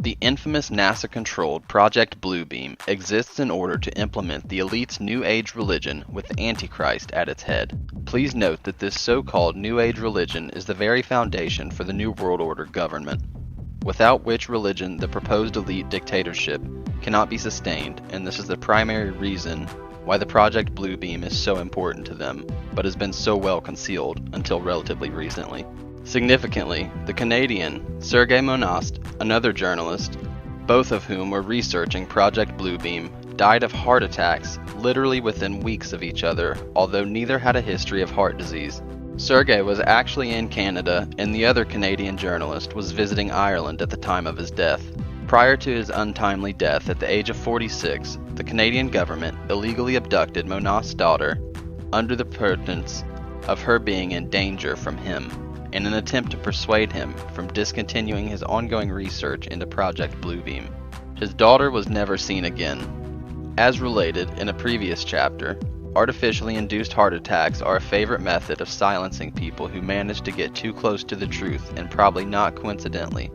The infamous NASA-controlled Project Bluebeam exists in order to implement the elite's New Age religion with the Antichrist at its head. Please note that this so-called New Age religion is the very foundation for the New World Order government, without which religion the proposed elite dictatorship cannot be sustained, and this is the primary reason why the Project Bluebeam is so important to them, but has been so well concealed until relatively recently. Significantly, the Canadian Sergei Monast, another journalist, both of whom were researching Project Bluebeam, died of heart attacks literally within weeks of each other, although neither had a history of heart disease. Sergei was actually in Canada, and the other Canadian journalist was visiting Ireland at the time of his death. Prior to his untimely death at the age of 46, the Canadian government illegally abducted Monast's daughter under the pretense of her being in danger from him, in an attempt to persuade him from discontinuing his ongoing research into Project Bluebeam. His daughter was never seen again. As related in a previous chapter, artificially induced heart attacks are a favorite method of silencing people who manage to get too close to the truth, and probably not coincidentally,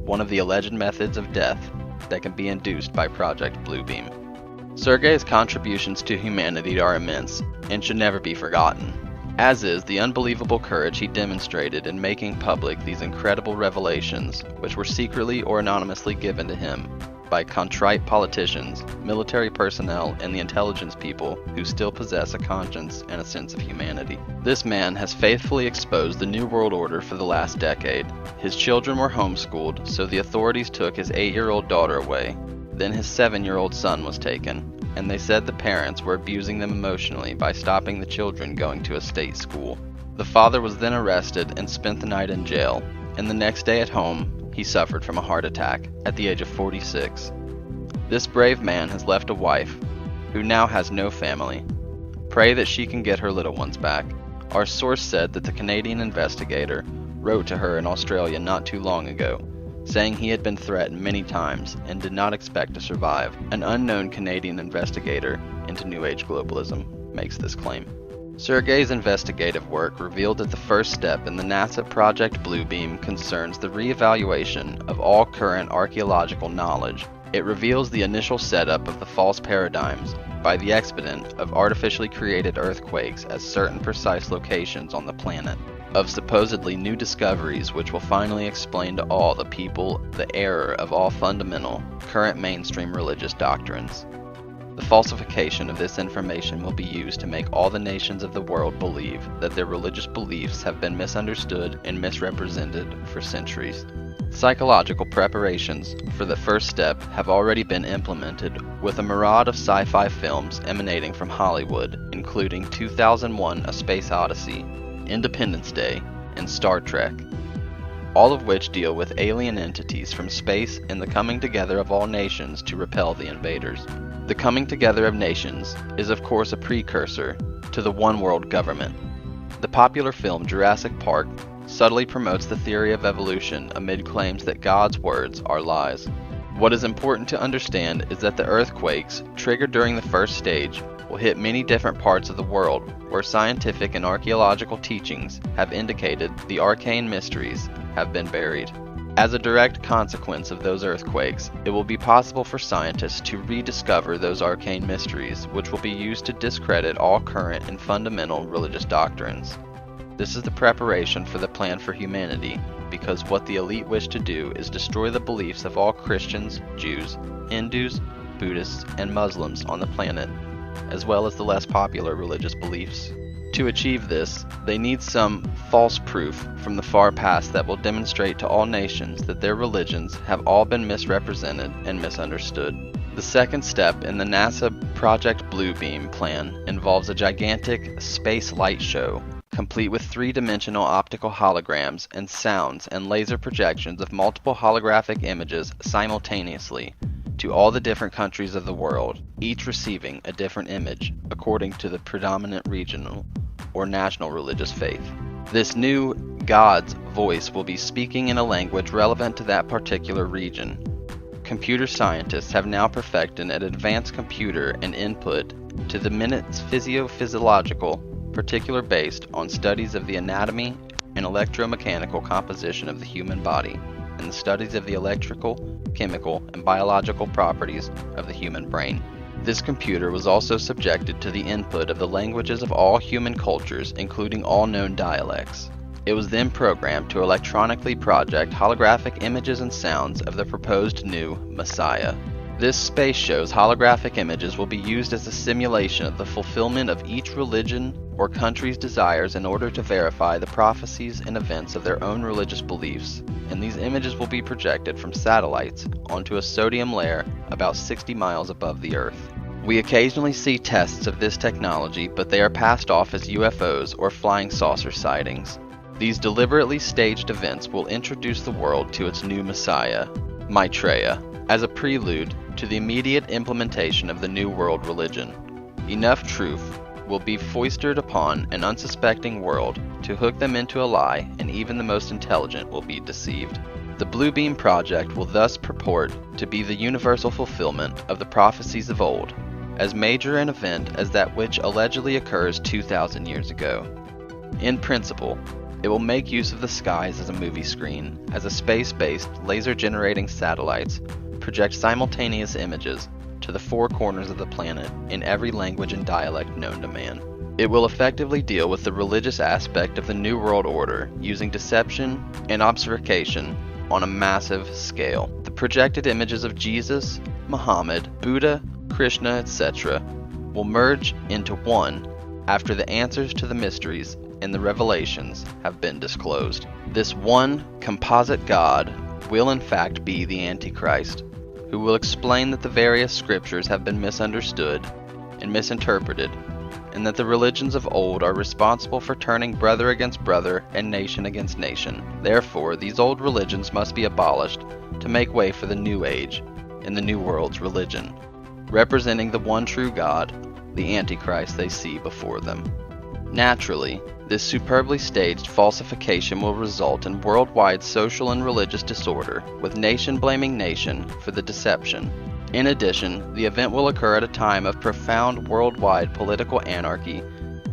one of the alleged methods of death that can be induced by Project Bluebeam. Sergei's contributions to humanity are immense and should never be forgotten, as is the unbelievable courage he demonstrated in making public these incredible revelations, which were secretly or anonymously given to him by contrite politicians, military personnel, and the intelligence people who still possess a conscience and a sense of humanity. This man has faithfully exposed the New World Order for the last decade. His children were homeschooled, so the authorities took his 8-year-old daughter away. Then his 7-year-old son was taken, and they said the parents were abusing them emotionally by stopping the children going to a state school. The father was then arrested and spent the night in jail, and the next day at home, he suffered from a heart attack at the age of 46. This brave man has left a wife who now has no family. Pray that she can get her little ones back. Our source said that the Canadian investigator wrote to her in Australia not too long ago, saying he had been threatened many times and did not expect to survive. An unknown Canadian investigator into New Age globalism makes this claim. Sergei's investigative work revealed that the first step in the NASA Project Bluebeam concerns the reevaluation of all current archaeological knowledge. It reveals the initial setup of the false paradigms by the expedient of artificially created earthquakes at certain precise locations on the planet, of supposedly new discoveries which will finally explain to all the people the error of all fundamental, current mainstream religious doctrines. The falsification of this information will be used to make all the nations of the world believe that their religious beliefs have been misunderstood and misrepresented for centuries. Psychological preparations for the first step have already been implemented with a myriad of sci-fi films emanating from Hollywood, including 2001: A Space Odyssey, Independence Day, and Star Trek, all of which deal with alien entities from space and the coming together of all nations to repel the invaders. The coming together of nations is of course a precursor to the one world government. The popular film Jurassic Park subtly promotes the theory of evolution amid claims that God's words are lies. What is important to understand is that the earthquakes triggered during the first stage will hit many different parts of the world where scientific and archaeological teachings have indicated the arcane mysteries have been buried. As a direct consequence of those earthquakes, it will be possible for scientists to rediscover those arcane mysteries, which will be used to discredit all current and fundamental religious doctrines. This is the preparation for the plan for humanity, because what the elite wish to do is destroy the beliefs of all Christians, Jews, Hindus, Buddhists, and Muslims on the planet, as well as the less popular religious beliefs. To achieve this, they need some false proof from the far past that will demonstrate to all nations that their religions have all been misrepresented and misunderstood. The second step in the NASA Project Bluebeam plan involves a gigantic space light show, complete with three-dimensional optical holograms and sounds and laser projections of multiple holographic images simultaneously to all the different countries of the world, each receiving a different image according to the predominant regional or national religious faith. This new God's voice will be speaking in a language relevant to that particular region. Computer scientists have now perfected an advanced computer and input to the minute's physiological particular based on studies of the anatomy and electromechanical composition of the human body, in the studies of the electrical, chemical, and biological properties of the human brain. This computer was also subjected to the input of the languages of all human cultures, including all known dialects. It was then programmed to electronically project holographic images and sounds of the proposed new Messiah. This space show's holographic images will be used as a simulation of the fulfillment of each religion or country's desires in order to verify the prophecies and events of their own religious beliefs, and these images will be projected from satellites onto a sodium layer about 60 miles above the Earth. We occasionally see tests of this technology, but they are passed off as UFOs or flying saucer sightings. These deliberately staged events will introduce the world to its new Messiah, Maitreya, as a prelude to the immediate implementation of the New World religion. Enough truth will be foisted upon an unsuspecting world to hook them into a lie, and even the most intelligent will be deceived. The Bluebeam Project will thus purport to be the universal fulfillment of the prophecies of old, as major an event as that which allegedly occurs 2,000 years ago. In principle, it will make use of the skies as a movie screen, as a space-based, laser-generating satellites project simultaneous images to the four corners of the planet in every language and dialect known to man. It will effectively deal with the religious aspect of the New World Order using deception and obfuscation on a massive scale. The projected images of Jesus, Muhammad, Buddha, Krishna, etc. will merge into one after the answers to the mysteries and the revelations have been disclosed. This one composite God will in fact be the Antichrist, who will explain that the various scriptures have been misunderstood and misinterpreted, and that the religions of old are responsible for turning brother against brother and nation against nation. Therefore, these old religions must be abolished to make way for the New Age and the New World's religion, representing the one true God, the Antichrist they see before them. Naturally, this superbly staged falsification will result in worldwide social and religious disorder, with nation blaming nation for the deception. In addition, the event will occur at a time of profound worldwide political anarchy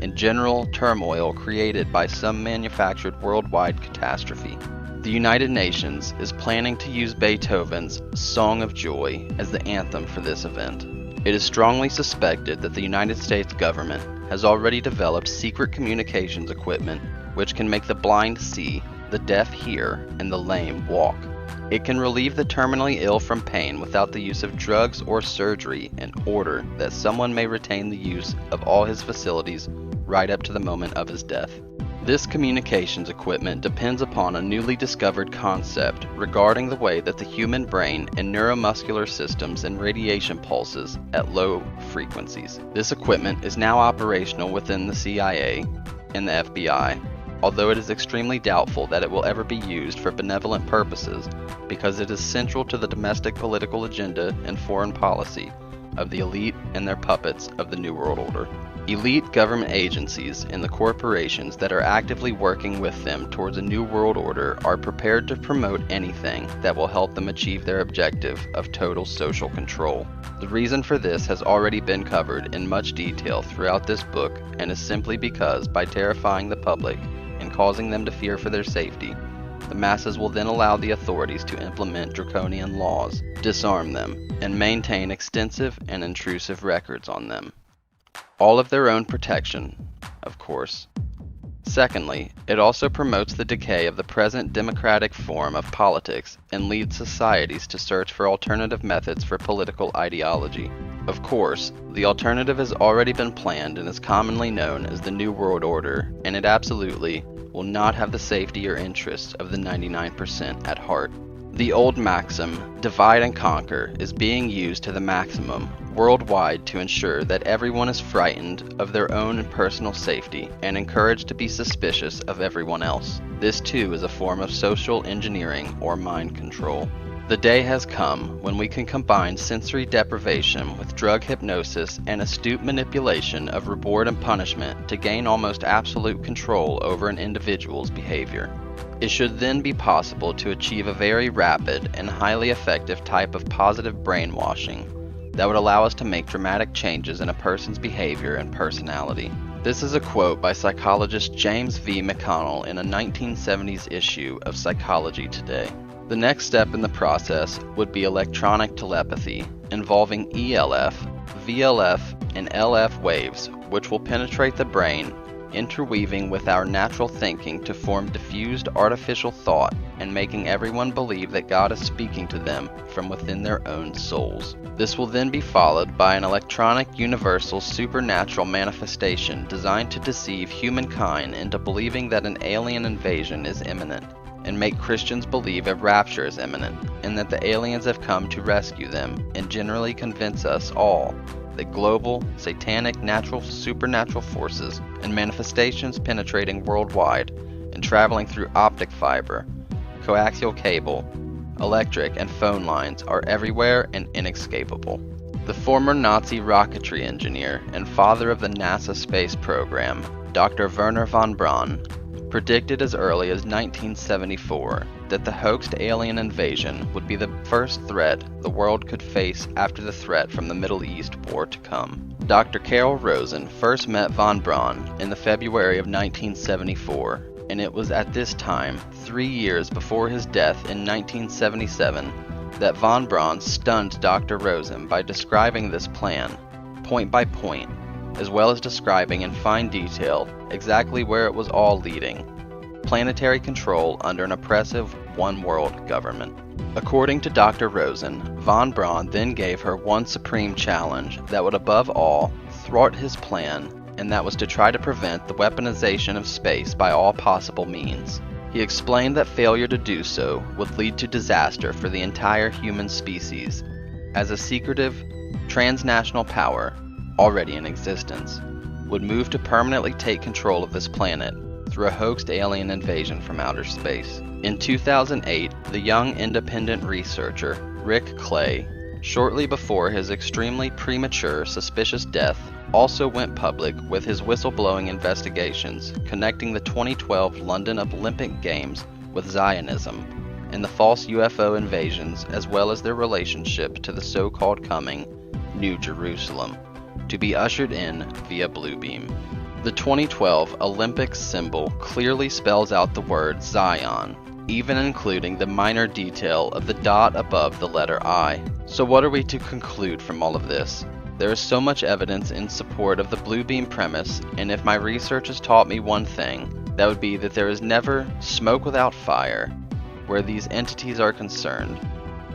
and general turmoil created by some manufactured worldwide catastrophe. The United Nations is planning to use Beethoven's Song of Joy as the anthem for this event. It is strongly suspected that the United States government has already developed secret communications equipment which can make the blind see, the deaf hear, and the lame walk. It can relieve the terminally ill from pain without the use of drugs or surgery in order that someone may retain the use of all his facilities right up to the moment of his death. This communications equipment depends upon a newly discovered concept regarding the way that the human brain and neuromuscular systems and radiation pulses at low frequencies. This equipment is now operational within the CIA and the FBI, although it is extremely doubtful that it will ever be used for benevolent purposes because it is central to the domestic political agenda and foreign policy of the elite and their puppets of the New World Order. Elite government agencies and the corporations that are actively working with them towards a new world order are prepared to promote anything that will help them achieve their objective of total social control. The reason for this has already been covered in much detail throughout this book, and is simply because by terrifying the public and causing them to fear for their safety, the masses will then allow the authorities to implement draconian laws, disarm them, and maintain extensive and intrusive records on them. All of their own protection, of course. Secondly, it also promotes the decay of the present democratic form of politics and leads societies to search for alternative methods for political ideology. Of course, the alternative has already been planned and is commonly known as the New World Order, and it absolutely will not have the safety or interests of the 99% at heart. The old maxim, divide and conquer, is being used to the maximum worldwide to ensure that everyone is frightened of their own personal safety and encouraged to be suspicious of everyone else. This too is a form of social engineering or mind control. The day has come when we can combine sensory deprivation with drug hypnosis and astute manipulation of reward and punishment to gain almost absolute control over an individual's behavior. It should then be possible to achieve a very rapid and highly effective type of positive brainwashing that would allow us to make dramatic changes in a person's behavior and personality. This is a quote by psychologist James V. McConnell in a 1970s issue of Psychology Today. The next step in the process would be electronic telepathy, involving ELF, VLF, and LF waves, which will penetrate the brain, interweaving with our natural thinking to form diffused artificial thought and making everyone believe that God is speaking to them from within their own souls. This will then be followed by an electronic universal supernatural manifestation designed to deceive humankind into believing that an alien invasion is imminent, and make Christians believe a rapture is imminent, and that the aliens have come to rescue them, and generally convince us all that global, satanic, natural, supernatural forces and manifestations penetrating worldwide and traveling through optic fiber, coaxial cable, electric, and phone lines are everywhere and inescapable. The former Nazi rocketry engineer and father of the NASA space program, Dr. Wernher von Braun, predicted as early as 1974 that the hoaxed alien invasion would be the first threat the world could face after the threat from the Middle East war to come. Dr. Carol Rosen first met von Braun in the February of 1974, and it was at this time, 3 years before his death in 1977, that von Braun stunned Dr. Rosen by describing this plan, point by point, as well as describing in fine detail exactly where it was all leading: planetary control under an oppressive one-world government. According to Dr. Rosen, von Braun then gave her one supreme challenge that would above all thwart his plan, and that was to try to prevent the weaponization of space by all possible means. He explained that failure to do so would lead to disaster for the entire human species, as a secretive, transnational power, already in existence, would move to permanently take control of this planet through a hoaxed alien invasion from outer space. In 2008, the young independent researcher Rick Clay, shortly before his extremely premature, suspicious death, also went public with his whistleblowing investigations connecting the 2012 London Olympic Games with Zionism and the false UFO invasions, as well as their relationship to the so-called coming New Jerusalem, to be ushered in via Bluebeam. The 2012 Olympic symbol clearly spells out the word Zion, even including the minor detail of the dot above the letter I. So what are we to conclude from all of this? There is so much evidence in support of the Bluebeam premise, and if my research has taught me one thing, that would be that there is never smoke without fire where these entities are concerned.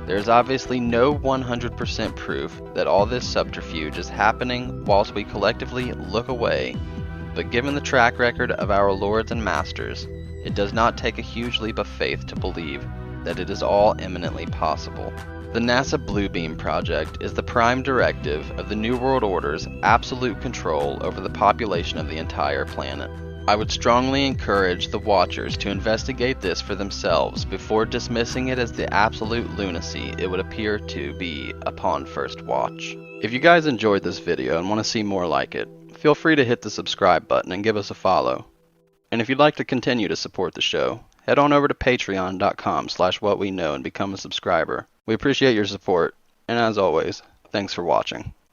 There is obviously no 100% proof that all this subterfuge is happening whilst we collectively look away, but given the track record of our lords and masters, it does not take a huge leap of faith to believe that it is all imminently possible. The NASA Bluebeam project is the prime directive of the New World Order's absolute control over the population of the entire planet. I would strongly encourage the watchers to investigate this for themselves before dismissing it as the absolute lunacy it would appear to be upon first watch. If you guys enjoyed this video and want to see more like it, feel free to hit the subscribe button and give us a follow. And if you'd like to continue to support the show, head on over to patreon.com/whatweknow and become a subscriber. We appreciate your support, and as always, thanks for watching.